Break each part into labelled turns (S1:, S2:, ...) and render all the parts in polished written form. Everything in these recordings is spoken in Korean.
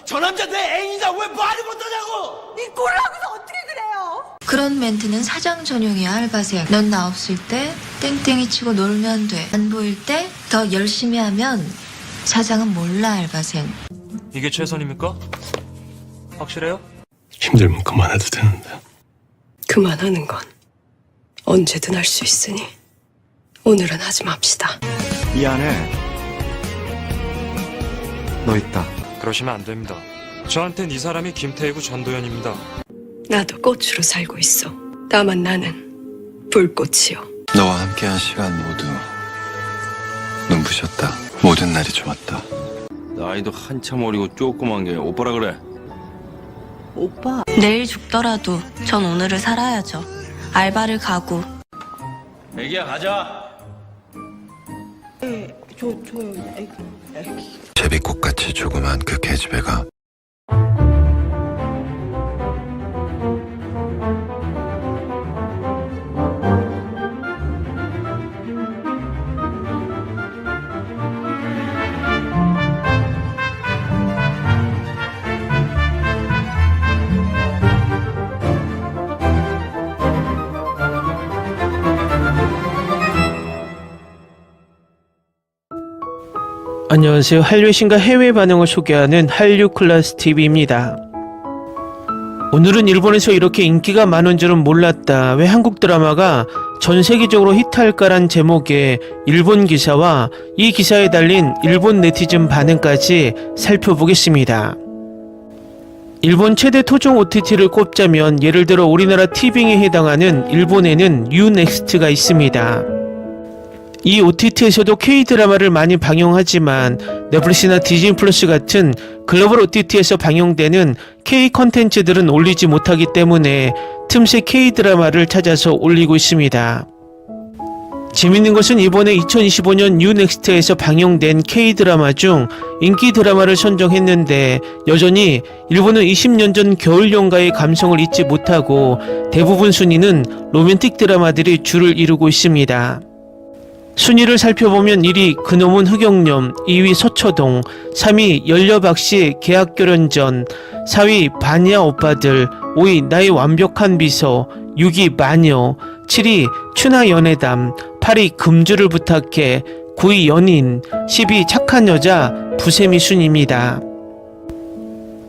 S1: 저 남자 내 애인이다. 왜 말을 못하냐고.
S2: 이 꼴하고서 어떻게 그래요?
S3: 그런 멘트는 사장 전용이야. 알바생. 넌 나 없을 때 땡땡이 치고 놀면 돼. 안 보일 때 더 열심히 하면 사장은 몰라. 알바생.
S4: 이게 최선입니까? 확실해요?
S5: 힘들면 그만해도 되는데.
S6: 그만하는 건 언제든 할 수 있으니 오늘은 하지 맙시다.
S7: 이 안에 너 있다.
S4: 그러시면 안 됩니다. 저한텐 이 사람이 김태희구 전도연입니다.
S6: 나도 꽃으로 살고 있어. 다만 나는 불꽃이요.
S8: 너와 함께한 시간 모두 눈부셨다. 모든 날이 좋았다.
S9: 나이도 한참 어리고 조그만 게 오빠라 그래.
S6: 오빠.
S10: 내일 죽더라도 전 오늘을 살아야죠. 알바를 가고.
S9: 애기야 가자.
S8: 제비꽃같이 조그만 그 계집애가
S11: 안녕하세요. 한류의 신과 해외 반응을 소개하는 한류클라스TV입니다. 오늘은 일본에서 이렇게 인기가 많은 줄은 몰랐다. 왜 한국 드라마가 전 세계적으로 히트할까란 제목의 일본 기사와 이 기사에 달린 일본 네티즌 반응까지 살펴보겠습니다. 일본 최대 토종 OTT를 꼽자면 예를 들어 우리나라 티빙에 해당하는 일본에는 유넥스트가 있습니다. 이 OTT에서도 K-드라마를 많이 방영하지만 넷플릭스나 디즈니 플러스 같은 글로벌 OTT에서 방영되는 K-컨텐츠들은 올리지 못하기 때문에 틈새 K-드라마를 찾아서 올리고 있습니다. 재밌는 것은 이번에 2025년 유넥스트에서 방영된 K-드라마 중 인기 드라마를 선정했는데 여전히 일본은 20년 전 겨울연가의 감성을 잊지 못하고 대부분 순위는 로맨틱 드라마들이 줄을 이루고 있습니다. 순위를 살펴보면 1위 그놈은 흑역념, 2위 서초동, 3위 열려박씨 계약결혼전, 4위 바니아 오빠들, 5위 나의 완벽한 비서, 6위 마녀, 7위 추나 연애담, 8위 금주를 부탁해, 9위 연인, 10위 착한 여자, 부세미 순입니다.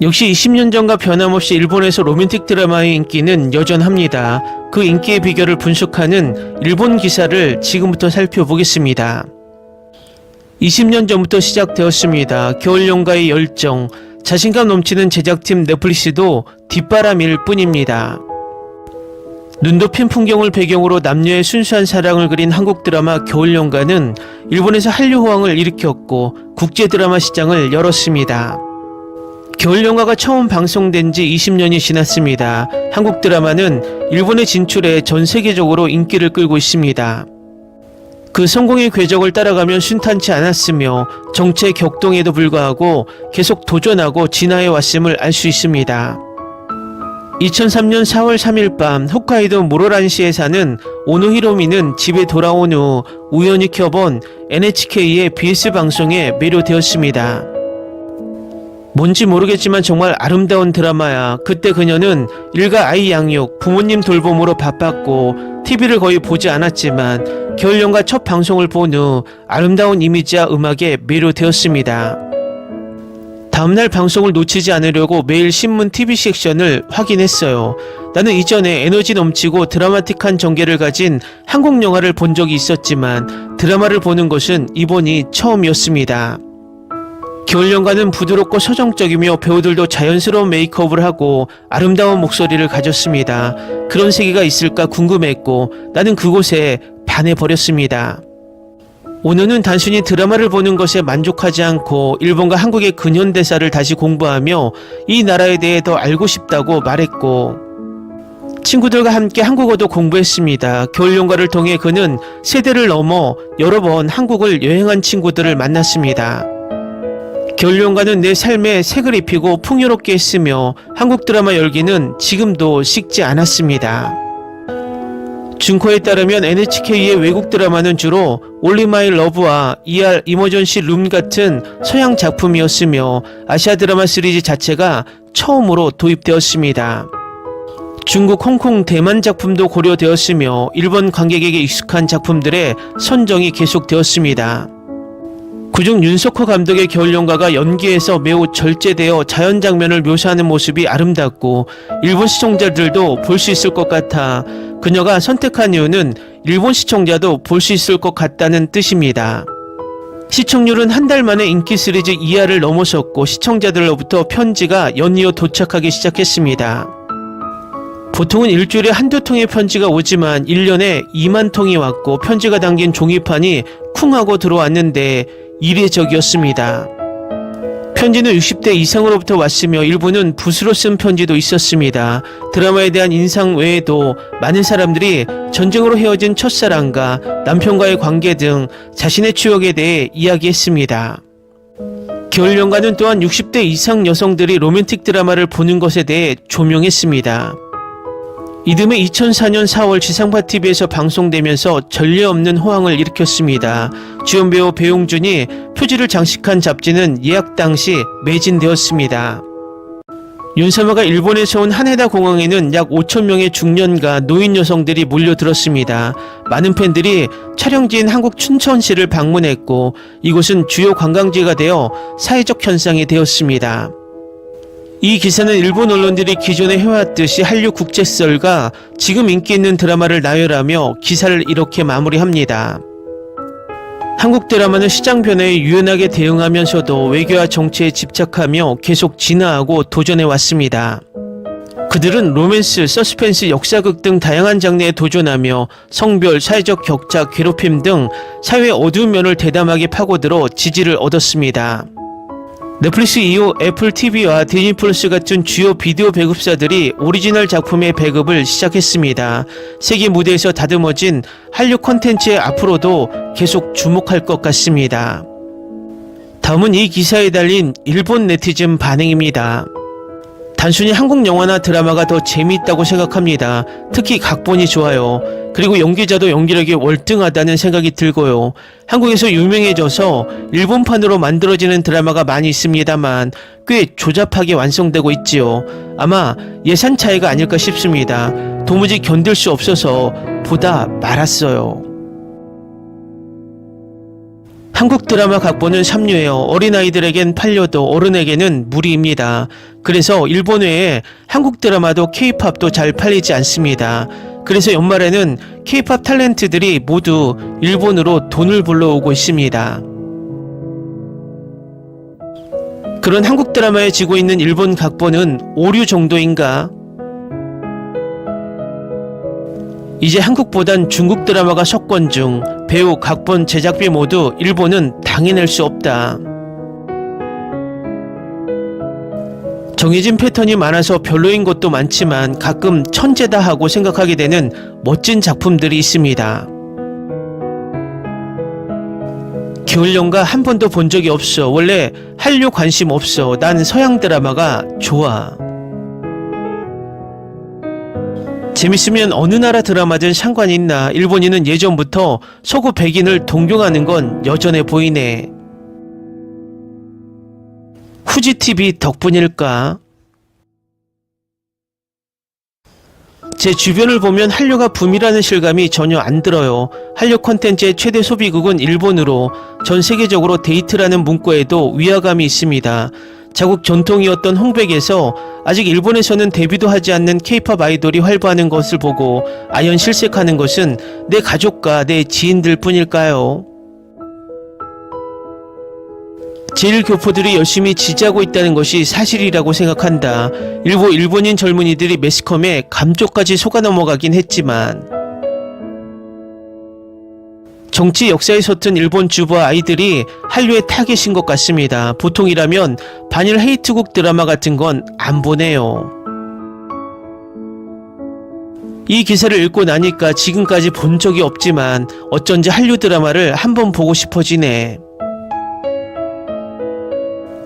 S11: 역시 20년 전과 변함없이 일본에서 로맨틱 드라마의 인기는 여전합니다. 그 인기의 비결을 분석하는 일본 기사를 지금부터 살펴보겠습니다. 20년 전부터 시작되었습니다. 겨울연가의 열정, 자신감 넘치는 제작팀 넷플릭스도 뒷바람일 뿐입니다. 눈도 핀 풍경을 배경으로 남녀의 순수한 사랑을 그린 한국 드라마 겨울연가는 일본에서 한류 호황을 일으켰고 국제 드라마 시장을 열었습니다. 겨울연가가 처음 방송된 지 20년이 지났습니다. 한국 드라마는 일본에 진출해 전 세계적으로 인기를 끌고 있습니다. 그 성공의 궤적을 따라가면 순탄치 않았으며 정체 격동에도 불구하고 계속 도전하고 진화해 왔음을 알 수 있습니다. 2003년 4월 3일 밤 홋카이도 모로란시에 사는 오노히로미는 집에 돌아온 후 우연히 켜본 NHK의 BS 방송에 매료되었습니다. 뭔지 모르겠지만 정말 아름다운 드라마야. 그때 그녀는 일가 아이 양육, 부모님 돌봄으로 바빴고 TV를 거의 보지 않았지만 겨울연가 첫 방송을 본 후 아름다운 이미지와 음악에 매료되었습니다. 다음날 방송을 놓치지 않으려고 매일 신문 TV 섹션을 확인했어요. 나는 이전에 에너지 넘치고 드라마틱한 전개를 가진 한국 영화를 본 적이 있었지만 드라마를 보는 것은 이번이 처음이었습니다. 겨울연가는 부드럽고 서정적이며 배우들도 자연스러운 메이크업을 하고 아름다운 목소리를 가졌습니다. 그런 세계가 있을까 궁금했고 나는 그곳에 반해버렸습니다. 오늘은 단순히 드라마를 보는 것에 만족하지 않고 일본과 한국의 근현대사를 다시 공부하며 이 나라에 대해 더 알고 싶다고 말했고 친구들과 함께 한국어도 공부했습니다. 겨울연가를 통해 그는 세대를 넘어 여러 번 한국을 여행한 친구들을 만났습니다. 겨울연가는 내 삶에 색을 입히고 풍요롭게 했으며 한국 드라마 열기는 지금도 식지 않았습니다. 증거에 따르면 NHK의 외국 드라마는 주로 Only My Love와 ER 이머전시 룸 같은 서양 작품이었으며 아시아 드라마 시리즈 자체가 처음으로 도입되었습니다. 중국, 홍콩, 대만 작품도 고려되었으며 일본 관객에게 익숙한 작품들의 선정이 계속되었습니다. 그중 윤석호 감독의 겨울연가가 연기에서 매우 절제되어 자연 장면을 묘사하는 모습이 아름답고 일본 시청자들도 볼 수 있을 것 같아 그녀가 선택한 이유는 일본 시청자도 볼 수 있을 것 같다는 뜻입니다. 시청률은 한 달 만에 인기 시리즈 2화를 넘어섰고 시청자들로부터 편지가 연이어 도착하기 시작했습니다. 보통은 일주일에 한두 통의 편지가 오지만 1년에 2만 통이 왔고 편지가 담긴 종이판이 쿵 하고 들어왔는데 이례적이었습니다. 편지는 60대 이상으로부터 왔으며 일부는 붓으로 쓴 편지도 있었습니다. 드라마에 대한 인상 외에도 많은 사람들이 전쟁으로 헤어진 첫사랑과 남편과의 관계 등 자신의 추억에 대해 이야기했습니다. 겨울연가는 또한 60대 이상 여성들이 로맨틱 드라마를 보는 것에 대해 조명했습니다. 이듬해 2004년 4월 지상파TV에서 방송되면서 전례 없는 호황을 일으켰습니다. 주연 배우 배용준이 표지를 장식한 잡지는 예약 당시 매진되었습니다. 윤사마가 일본에서 온 하네다 공항에는 약 5,000명의 중년과 노인 여성들이 몰려들었습니다. 많은 팬들이 촬영지인 한국 춘천시를 방문했고 이곳은 주요 관광지가 되어 사회적 현상이 되었습니다. 이 기사는 일본 언론들이 기존에 해왔듯이 한류 국제설과 지금 인기 있는 드라마를 나열하며 기사를 이렇게 마무리합니다. 한국 드라마는 시장 변화에 유연하게 대응하면서도 외교와 정치에 집착하며 계속 진화하고 도전해왔습니다. 그들은 로맨스, 서스펜스, 역사극 등 다양한 장르에 도전하며 성별, 사회적 격차, 괴롭힘 등 사회의 어두운 면을 대담하게 파고들어 지지를 얻었습니다. 넷플릭스 이후 애플 TV와 디즈니 플러스 같은 주요 비디오 배급사들이 오리지널 작품의 배급을 시작했습니다. 세계 무대에서 다듬어진 한류 콘텐츠에 앞으로도 계속 주목할 것 같습니다. 다음은 이 기사에 달린 일본 네티즌 반응입니다. 단순히 한국 영화나 드라마가 더 재미있다고 생각합니다. 특히 각본이 좋아요. 그리고 연기자도 연기력이 월등하다는 생각이 들고요. 한국에서 유명해져서 일본판으로 만들어지는 드라마가 많이 있습니다만 꽤 조잡하게 완성되고 있지요. 아마 예산 차이가 아닐까 싶습니다. 도무지 견딜 수 없어서 보다 말았어요. 한국 드라마 각본은 삼류예요. 어린아이들에겐 팔려도 어른에게는 무리입니다. 그래서 일본 외에 한국 드라마도 K-팝도 잘 팔리지 않습니다. 그래서 연말에는 K-팝 탤런트들이 모두 일본으로 돈을 불러오고 있습니다. 그런 한국 드라마에 지고 있는 일본 각본은 오류 정도인가? 이제 한국보단 중국 드라마가 석권 중 배우, 각본, 제작비 모두 일본은 당해낼 수 없다. 정해진 패턴이 많아서 별로인 것도 많지만 가끔 천재다 하고 생각하게 되는 멋진 작품들이 있습니다. 겨울연가 한 번도 본 적이 없어. 원래 한류 관심 없어. 난 서양 드라마가 좋아. 재밌으면 어느 나라 드라마든 상관이 있나. 일본인은 예전부터 서구 백인을 동경하는 건 여전해 보이네. 후지TV 덕분일까? 제 주변을 보면 한류가 붐이라는 실감이 전혀 안 들어요. 한류 콘텐츠의 최대 소비국은 일본으로 전 세계적으로 데이트라는 문구에도 위화감이 있습니다. 자국 전통이었던 홍백에서 아직 일본에서는 데뷔도 하지 않는 K-팝 아이돌이 활보하는 것을 보고 아연 실색하는 것은 내 가족과 내 지인들 뿐일까요? 제일 교포들이 열심히 지지하고 있다는 것이 사실이라고 생각한다. 일부 일본인 젊은이들이 매스컴에 감쪽까지 속아 넘어가긴 했지만 정치 역사에 서툰 일본 주부와 아이들이 한류의 타겟인 것 같습니다. 보통이라면 반일 헤이트국 드라마 같은 건 안 보네요. 이 기사를 읽고 나니까 지금까지 본 적이 없지만 어쩐지 한류 드라마를 한번 보고 싶어지네.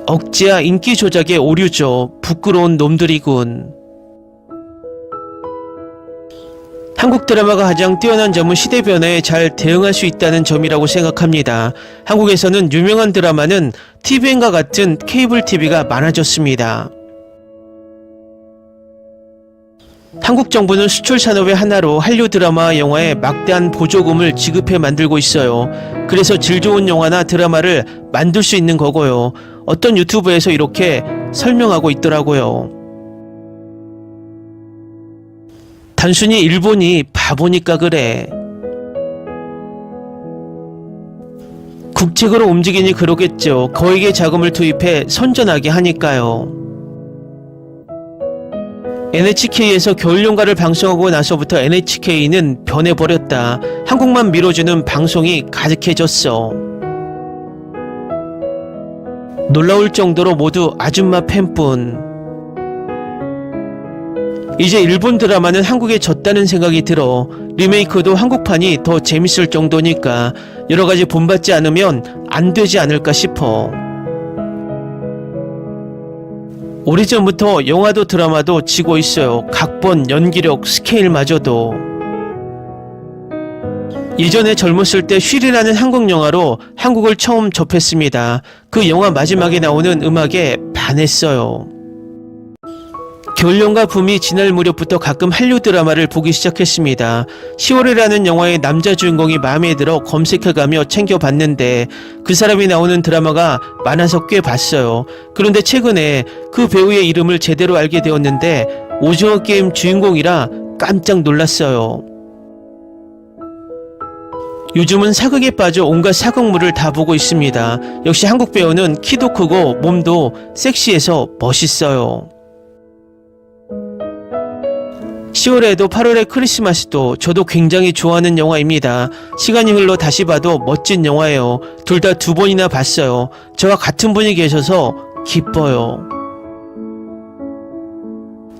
S11: 억지야 인기 조작의 오류죠. 부끄러운 놈들이군. 한국 드라마가 가장 뛰어난 점은 시대 변화에 잘 대응할 수 있다는 점이라고 생각합니다. 한국에서는 유명한 드라마는 TVN과 같은 케이블 TV가 많아졌습니다. 한국 정부는 수출 산업의 하나로 한류 드라마와 영화에 막대한 보조금을 지급해 만들고 있어요. 그래서 질 좋은 영화나 드라마를 만들 수 있는 거고요. 어떤 유튜브에서 이렇게 설명하고 있더라고요. 단순히 일본이 바보니까 그래. 국책으로 움직이니 그러겠죠. 거액의 자금을 투입해 선전하게 하니까요. NHK에서 겨울연가를 방송하고 나서부터 NHK는 변해버렸다. 한국만 밀어주는 방송이 가득해졌어. 놀라울 정도로 모두 아줌마 팬뿐. 이제 일본 드라마는 한국에 졌다는 생각이 들어. 리메이크도 한국판이 더 재밌을 정도니까 여러가지 본받지 않으면 안 되지 않을까 싶어. 오래전부터 영화도 드라마도 지고 있어요. 각본, 연기력, 스케일마저도. 예전에 젊었을 때 쉴이라는 한국 영화로 한국을 처음 접했습니다. 그 영화 마지막에 나오는 음악에 반했어요. 겨울연가 붐이 지날 무렵부터 가끔 한류 드라마를 보기 시작했습니다. 10월이라는 영화의 남자 주인공이 마음에 들어 검색해가며 챙겨봤는데 그 사람이 나오는 드라마가 많아서 꽤 봤어요. 그런데 최근에 그 배우의 이름을 제대로 알게 되었는데 오징어 게임 주인공이라 깜짝 놀랐어요. 요즘은 사극에 빠져 온갖 사극물을 다 보고 있습니다. 역시 한국 배우는 키도 크고 몸도 섹시해서 멋있어요. 10월에도 8월의 크리스마스도 저도 굉장히 좋아하는 영화입니다. 시간이 흘러 다시 봐도 멋진 영화예요. 둘 다 2번이나 봤어요. 저와 같은 분이 계셔서 기뻐요.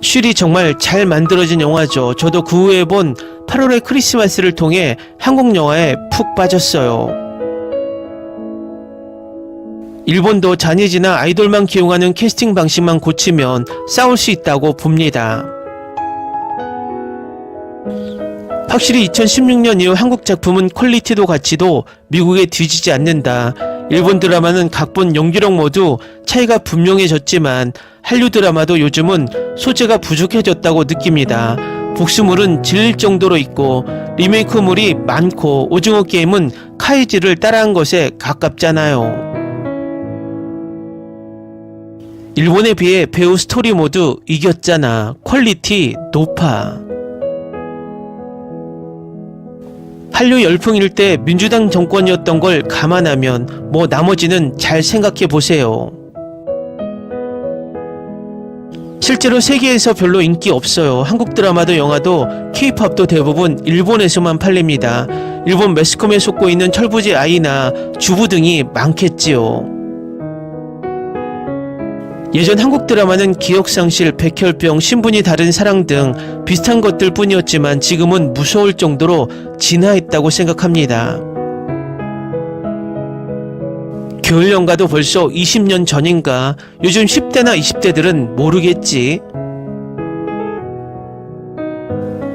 S11: 쉴이 정말 잘 만들어진 영화죠. 저도 그 후에 본 8월의 크리스마스를 통해 한국 영화에 푹 빠졌어요. 일본도 잔이지나 아이돌만 기용하는 캐스팅 방식만 고치면 싸울 수 있다고 봅니다. 확실히 2016년 이후 한국 작품은 퀄리티도 가치도 미국에 뒤지지 않는다. 일본 드라마는 각본, 연기력 모두 차이가 분명해졌지만 한류 드라마도 요즘은 소재가 부족해졌다고 느낍니다. 복수물은 질릴 정도로 있고 리메이크물이 많고 오징어 게임은 카이지를 따라한 것에 가깝잖아요. 일본에 비해 배우 스토리 모두 이겼잖아. 퀄리티 높아. 한류 열풍일 때 민주당 정권이었던 걸 감안하면 뭐 나머지는 잘 생각해 보세요. 실제로 세계에서 별로 인기 없어요. 한국 드라마도 영화도 K-팝도 대부분 일본에서만 팔립니다. 일본 매스컴에 속고 있는 철부지 아이나 주부 등이 많겠지요. 예전 한국 드라마는 기억상실, 백혈병, 신분이 다른 사랑 등 비슷한 것들 뿐이었지만 지금은 무서울 정도로 진화했다고 생각합니다. 겨울연가도 벌써 20년 전인가? 요즘 10대나 20대들은 모르겠지?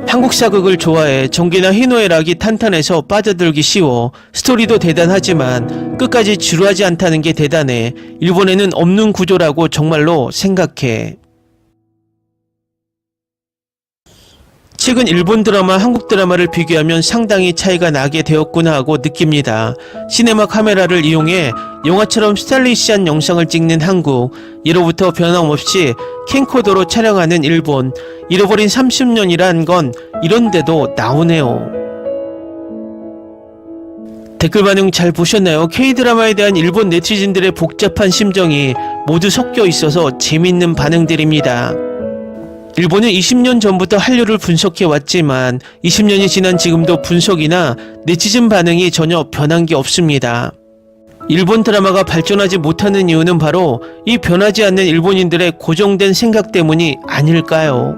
S11: 한국 사극을 좋아해. 전기나 희노애락이 탄탄해서 빠져들기 쉬워. 스토리도 대단하지만 끝까지 지루하지 않다는 게 대단해. 일본에는 없는 구조라고 정말로 생각해. 최근 일본 드라마, 한국 드라마를 비교하면 상당히 차이가 나게 되었구나 하고 느낍니다. 시네마 카메라를 이용해 영화처럼 스타일리시한 영상을 찍는 한국, 예로부터 변함없이 캠코더로 촬영하는 일본, 잃어버린 30년이란 건 이런데도 나오네요. 댓글 반응 잘 보셨나요? K-드라마에 대한 일본 네티즌들의 복잡한 심정이 모두 섞여 있어서 재밌는 반응들입니다. 일본은 20년 전부터 한류를 분석해 왔지만 20년이 지난 지금도 분석이나 네티즌 반응이 전혀 변한 게 없습니다. 일본 드라마가 발전하지 못하는 이유는 바로 이 변하지 않는 일본인들의 고정된 생각 때문이 아닐까요?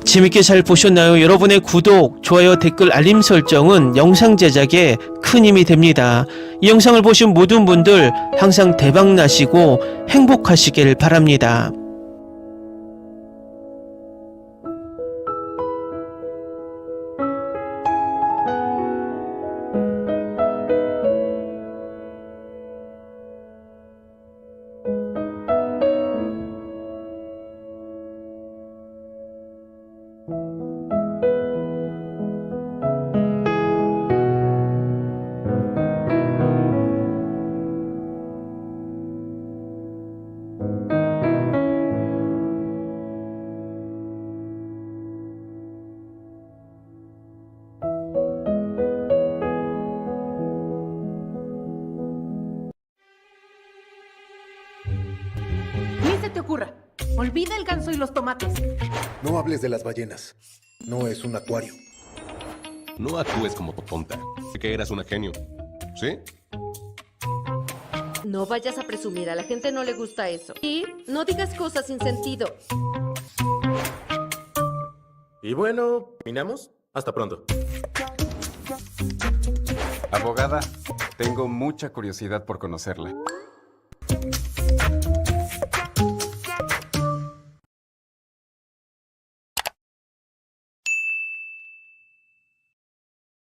S11: 재밌게 잘 보셨나요? 여러분의 구독, 좋아요, 댓글, 알림 설정은 영상 제작에 큰 힘이 됩니다. 이 영상을 보신 모든 분들 항상 대박나시고 행복하시길 바랍니다.
S2: te ocurra. Olvida el ganso y los tomates.
S1: No hables de las ballenas. No es un acuario.
S5: No actúes como tonta, que eras una genio. ¿Sí?
S2: No vayas a presumir, a la gente no le gusta eso. Y no digas cosas sin sentido.
S1: Y bueno, ¿terminamos? Hasta pronto.
S7: Abogada, tengo mucha curiosidad por conocerla.